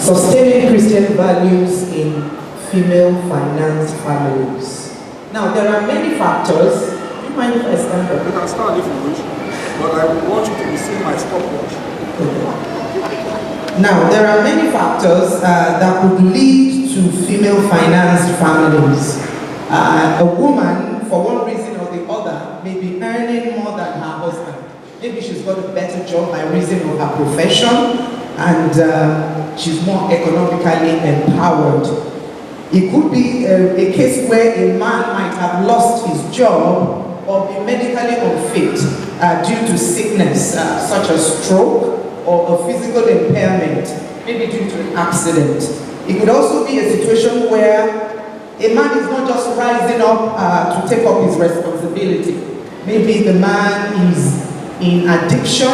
Sustaining Christian values in female-financed families. Now, there are many factors. Do you mind if I stand up? You can start if you wish, but I want you to be seeing my stopwatch. Now, there are many factors that would lead to female-financed families. A woman, for one reason or the other, may be earning more than her husband. Maybe she's got a better job by reason of her profession, and she's more economically empowered. It could be a case where a man might have lost his job or be medically unfit due to sickness, such as stroke or a physical impairment, maybe due to an accident. It could also be a situation where a man is not just rising up to take up his responsibility. Maybe the man is in addiction,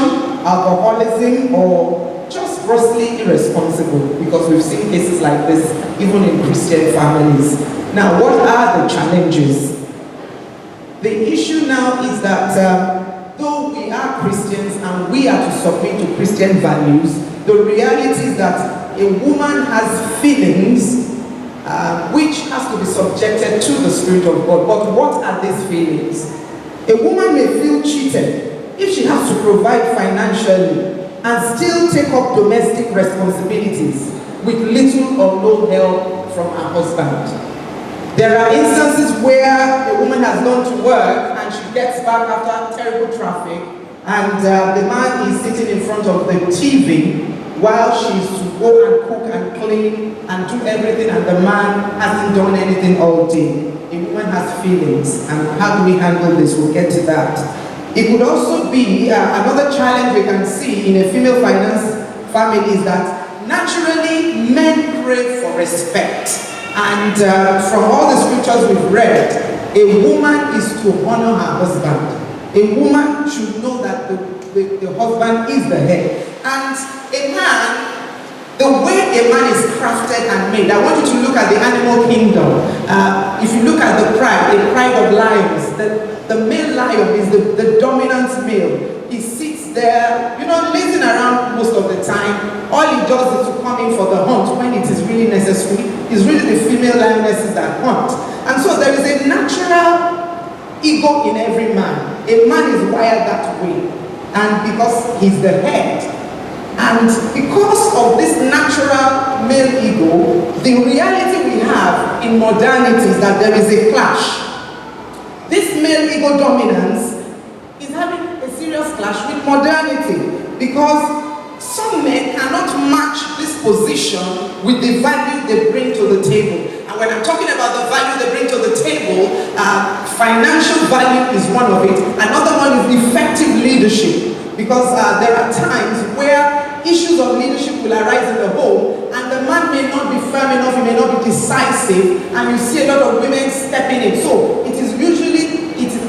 alcoholism, or just grossly irresponsible, because we've seen cases like this even in Christian families. Now, what are the challenges? The issue now is that though we are Christians and we are to submit to Christian values, the reality is that a woman has feelings which has to be subjected to the Spirit of God. But what are these feelings? A woman may feel cheated if she has to provide financially and still take up domestic responsibilities with little or no help from her husband. There are instances where a woman has gone to work and she gets back after terrible traffic, and the man is sitting in front of the TV while she's to go and cook and clean and do everything, and the man hasn't done anything all day. A woman has feelings, and how do we handle this? We'll get to that. It could also be another challenge we can see in a female finance family is that naturally men crave for respect. And from all the scriptures we've read, a woman is to honor her husband. A woman should know that the husband is the head. And a man, the way a man is crafted and made, I want you to look at the animal kingdom. If you look at the pride of lions, the male lion is the dominant male. He sits there, lazing around most of the time. All he does is to come in for the hunt when it is really necessary. It's really the female lionesses that hunt. And so there is a natural ego in every man. A man is wired that way. And because he's the head, and because of this natural male ego, the reality we have in modernity is that there is a clash. This male ego dominance is having a serious clash with modernity, because some men cannot match this position with the value they bring to the table. And when I'm talking about the value they bring to the table, financial value is one of it. Another one is effective leadership, because there are times where issues of leadership will arise in the home, and the man may not be firm enough, he may not be decisive, and you see a lot of women stepping in. So it is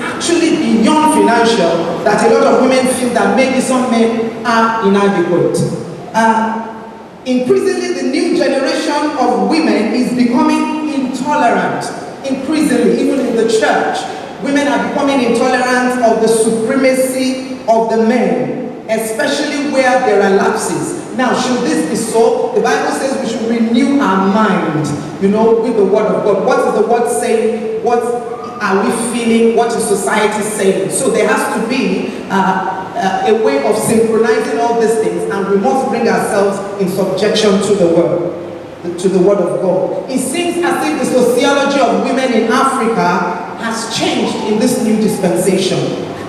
actually beyond financial that a lot of women feel that maybe some men are inadequate. Increasingly, the new generation of women is becoming intolerant. Increasingly, even in the church, women are becoming intolerant of the supremacy of the men, especially where there are lapses. Now, should this be so? The Bible says we should renew our mind, with the word of God. What is the word saying? What are we feeling? What is society saying? So there has to be a way of synchronizing all these things, and we must bring ourselves in subjection to the word of God. It seems as if the sociology of women in Africa has changed in this new dispensation.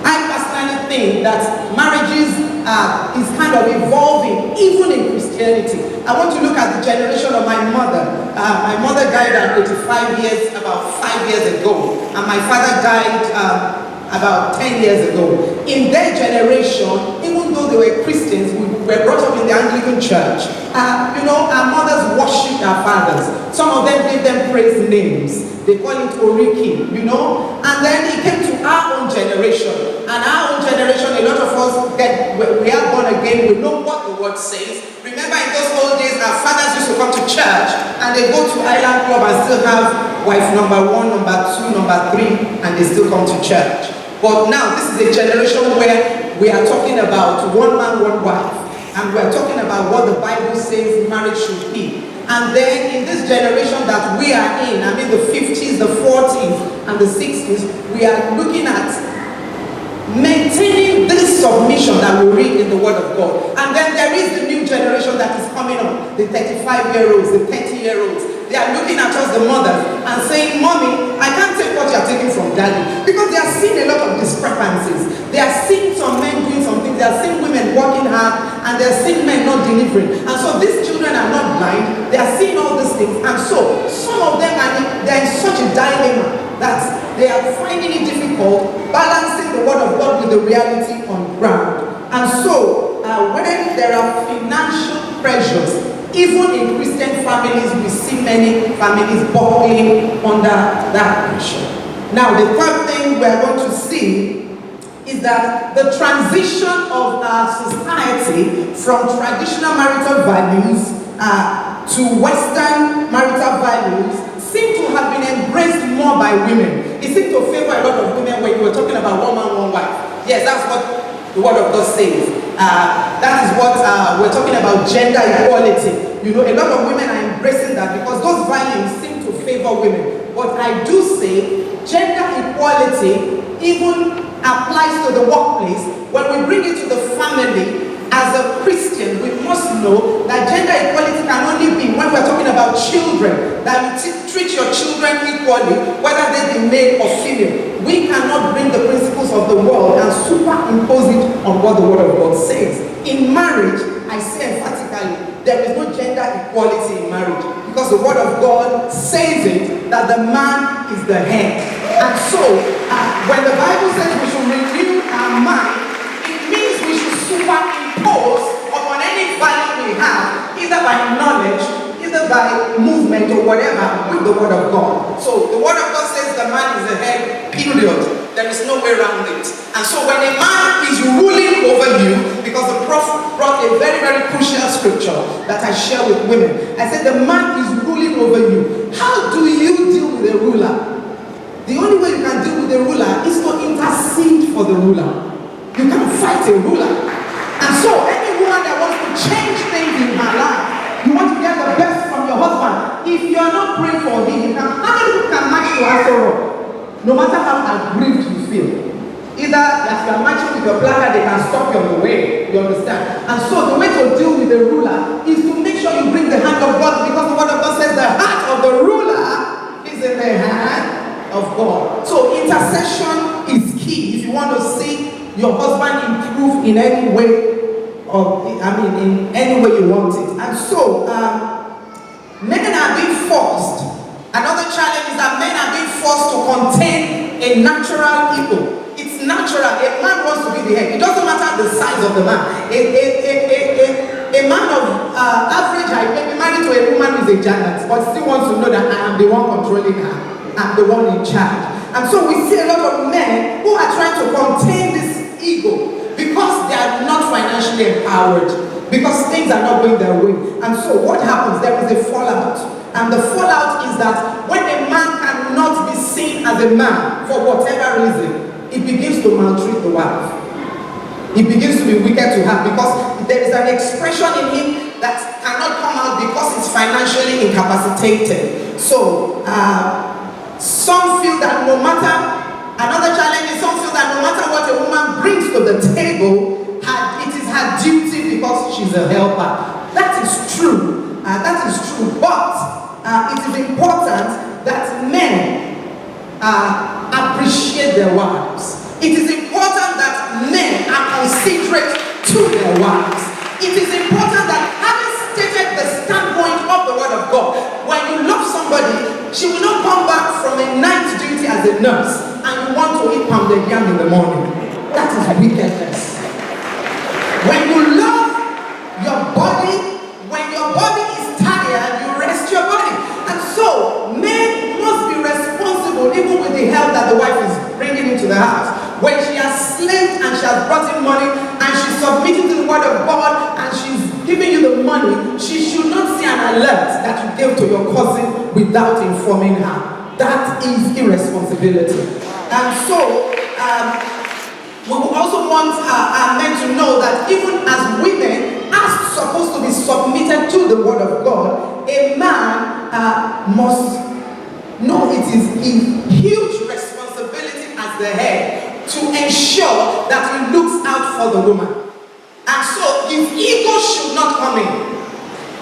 I personally think that marriages is kind of evolving, even in Christianity. I want to look at the generation of my mother. My mother died at 85 years, about 5 years ago, and my father died about 10 years ago. In their generation, even though they were Christians, we were brought up in the Anglican church. Our mothers worshipped our fathers. Some of them gave them praise names. They call it Oriki, And then it came to our own generation. And our own generation, a lot of us, we are born again, we know what the word says. Remember, in those old days, our fathers used to come to church, and they go to Island Club and still have wife number 1, number 2, number 3, and they still come to church. But now, this is a generation where we are talking about one man, one wife. And we're talking about what the Bible says marriage should be. And then in this generation that we are in, I mean the 50s, the 40s, and the 60s, we are looking at maintaining this submission that we read in the Word of God. And then there is the new generation that is coming up, the 35-year-olds, the 30-year-olds. They are looking at us, the mothers, and saying, Mommy, I can't take what you are taking from Daddy. Because they are seeing a lot of discrepancies. They are seeing some men doing some things. They are seeing women working hard, and they are seeing men not delivering. And so these children are not blind. They are seeing all these things. And so some of them they're in such a dilemma that they are finding it difficult balancing the Word of God with the reality on ground. And so when there are financial pressures, even in Christian families, we see many families buckling under that pressure. Now, the third thing we are going to see is that the transition of our society from traditional marital values to Western marital values seem to have been embraced more by women. It seems to favor a lot of women when you were talking about one man, one wife. Yes, that's what the Word of God says. That is what we're talking about, gender equality. You know, a lot of women are embracing that because those values seem to favor women. But I do say gender equality even applies to the workplace. When we bring it to the family, as a Christian, we must know that gender equality can only be when we're talking about children, that you treat your children equally, whether they be male or female. We cannot bring the principles of the world and superimpose it on what the Word of God says. In marriage, I say emphatically, there is no gender equality in marriage, because the Word of God says it, that the man is the head. And so, when the Bible says we should renew our mind, it means we should superimpose upon any value we have, either by knowledge, either by movement or whatever, with the Word of God. So the Word of God says the man is the head, period. There is no way around it. And so when a man is ruling over you, because the prophet brought a very, very crucial scripture that I share with women. I said the man is ruling over you. How do you deal with a ruler? The only way you can deal with a ruler is to intercede for the ruler. You can fight a ruler. And so any woman that wants to change things in her life, you want to get the best from your husband. If you are not praying for him, how many people can match to Aso Rock? No matter how aggrieved you feel. Either as you are matching with your placard, they can stop you on the way. You understand? And so the way to deal with the ruler is to make sure you bring the hand of God, because the Word of God says the heart of the ruler is in the hand of God. So intercession is key if you want to see your husband improve in any way, or in any way you want it. And so men are being forced. Another challenge is that men are being forced to contain a natural ego. It's natural. A man wants to be the head. It doesn't matter the size of the man. A man of average height may be married to a woman who is a giant, but still wants to know that I am the one controlling her. I'm the one in charge. And so we see a lot of men who are trying to contain this ego because they are not financially empowered, because things are not going their way. And so what happens? There is a fallout. And the fallout is that when a man cannot be seen as a man for whatever reason, he begins to maltreat the wife. He begins to be wicked to her because there is an expression in him that cannot come out because it's financially incapacitated. So some feel that another challenge is some feel that no matter what a woman brings to the table, it is her duty because she's a helper. That is true. But it is important that men appreciate their wives. It is important that men are considerate to their wives. It is important that, having stated the standpoint of the Word of God, when you love somebody, she will not come back from a night duty as a nurse and you want to eat pounded yam in the morning. That is wickedness. When you love your body, when your body is tired, you rest your body. And so, men must be responsible even with the help that the wife is bringing into the house. When she has slaved and she has brought in money and she's submitting to the Word of God and she's giving you the money, she should not see an alert that you gave to your cousin without informing her. That is irresponsibility. And so, we also want our men to know that even as women, as supposed to be submitted to the word of God, a man must know it is his huge responsibility as the head to ensure that he looks out for the woman. And so his ego should not come in.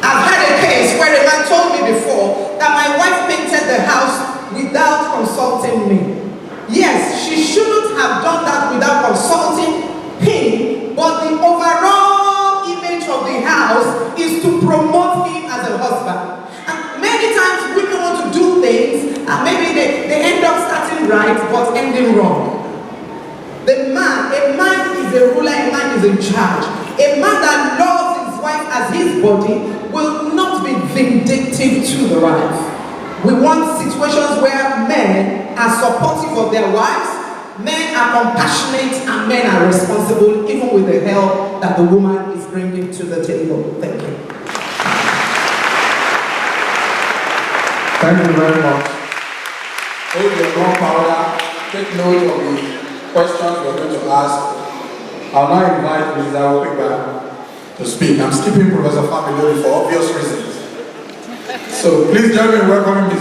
I've had a case where a man told me before that my wife painted the house without consulting me. Yes, she shouldn't have done that without consulting him, but the overall image of the house is to promote him as a husband. And many times women want to do things and maybe they end up starting right but ending wrong. A man is a ruler, a man is in charge. A man that loves his wife as his body will not be vindictive to the wife. We want situations where men are supportive of their wives, men are compassionate, and men are responsible even with the help that the woman is bringing to the table. Thank you. Thank you very much. Hold your gunpowder, take note of the questions we're going to ask. I'll now invite Mrs. Awopekpa to speak. I'm skipping Professor Familori for obvious reasons. So please join me in welcoming Mrs.